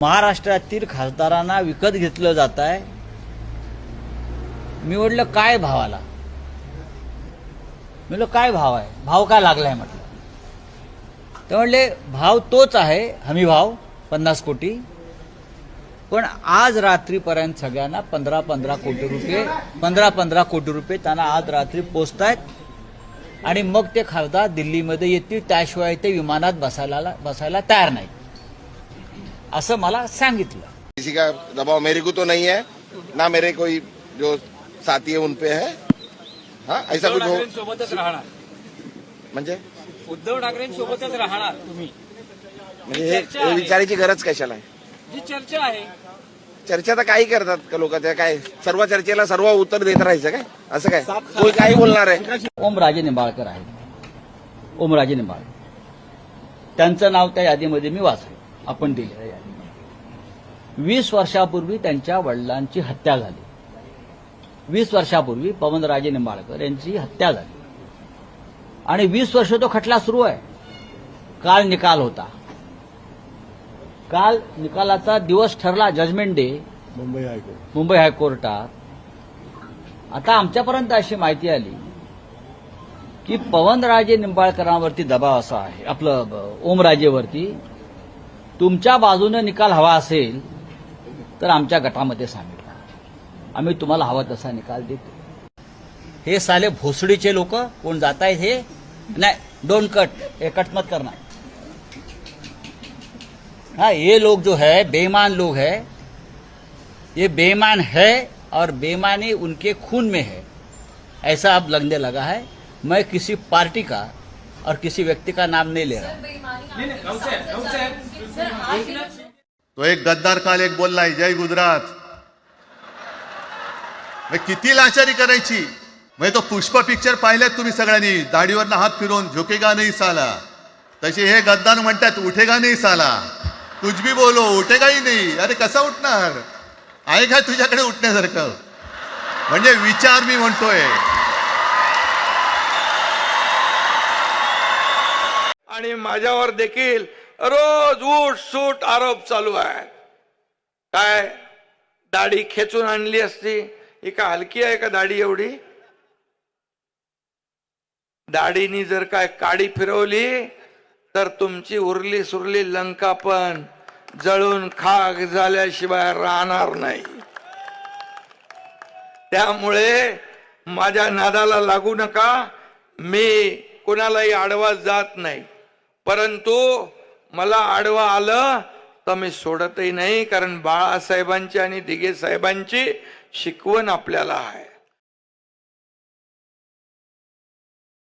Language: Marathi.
महाराष्ट्रातील खासदारांना विकत घेतलं जात आहे। मी म्हटलं काय भावाला, म्हटलं काय भाव आहे, भाव काय लागलाय म्हटलं। तर म्हणले भाव तोच आहे, हमी भाव 50 कोटी, पण आज रात्रीपर्यंत सगळ्यांना 15-15 कोटी रुपये त्यांना आज रात्री पोचतायत आणि मग ते खासदार दिल्लीमध्ये येतील, त्याशिवाय ते विमानात बसायला तयार नाही असं मला सांगितलं। किसी का दबाव मेरे को तो नहीं है, ना मेरे कोई जो साथी है उन पे है। हाँ ऐसा कुछ हो सोबतच राहणार म्हणजे उद्धव ठाकरेंसोबतच राहणार तुम्ही, म्हणजे हे विचारायची गरज कशाला आहे? जी चर्चा आहे। चर्चा तर काही करतात का लोक, त्या काय सर्व चर्चेला सर्व उत्तर देत राहायचं काय? असं काय कोणी काही बोलणार आहे? ओमराजे निंबाळकर आहे, ओमराजे निंबाळकर त्यांचं नाव त्या यादीमध्ये मी वाचलं, आपण दिलेल्या यादीमध्ये। 20 वर्षापूर्वी त्यांच्या वडिलांची हत्या झाली, 20 वर्षापूर्वी पवनराजे निंबाळकर यांची हत्या झाली आणि 20 वर्ष तो खटला सुरू आहे। काल निकाल होता, काल निकालाचा दिवस ठरला, जजमेंट डे मुंबई हायकोर्टात। आता आमच्यापर्यंत अशी माहिती आली की पवनराजे निंबाळकरांवरती दबाव असा आहे, आपलं ओमराजेवरती, तुमच्या बाजूने निकाल हवा असेल तर आमच्या गटामध्ये सांगितलं, आम्ही तुम्हाला हवा तसा निकाल देतो। हे साले भोसडीचे लोक कोण जात आहेत, हे नहीं डोंट कट, ये कट मत करना। हाँ ये लोग जो है बेईमान लोग है, ये बेईमान है और बेईमानी उनके खून में है, ऐसा अब लगने लगा है। मैं किसी पार्टी का और किसी व्यक्ति का नाम नहीं ले रहा हूं। तो एक गद्दार काल एक बोललाय, जय गुजरात, मैं किती लाचारी करायची। मैं तो पुष्पा पिक्चर पाहिलेत तुम्ही सगळ्यांनी, दाढीवरनं हात फिरवून झुकेगा नहीं साला, तसे हे गद्दार म्हणतात उठेगा नहीं साला, कुछ भी बोलो उठेगा ही नहीं। अरे कसा उठणार, आहे काय तुझ्याकडे उठण्यासारखं? म्हणजे विचार मी म्हणतोय। आणि माझ्यावर देखील रोज उठ सूट आरोप चालू आहे। काय दाढी खेचून आणली असती, ही का हलकी आहे का दाढी एवढी? दाढीनी जर काय काडी फिरवली तर तुमची उरली सुरली लंका पण जळून खाक झाल्याशिवाय राहणार नाही। त्यामुळे माझ्या नादाला लागू नका, मी कोणालाही आडवा जात नाही, परंतु मला आडवा आलं तर मी सोडतही नाही, कारण बाळासाहेबांची आणि दिघे साहेबांची शिकवण आपल्याला आहे।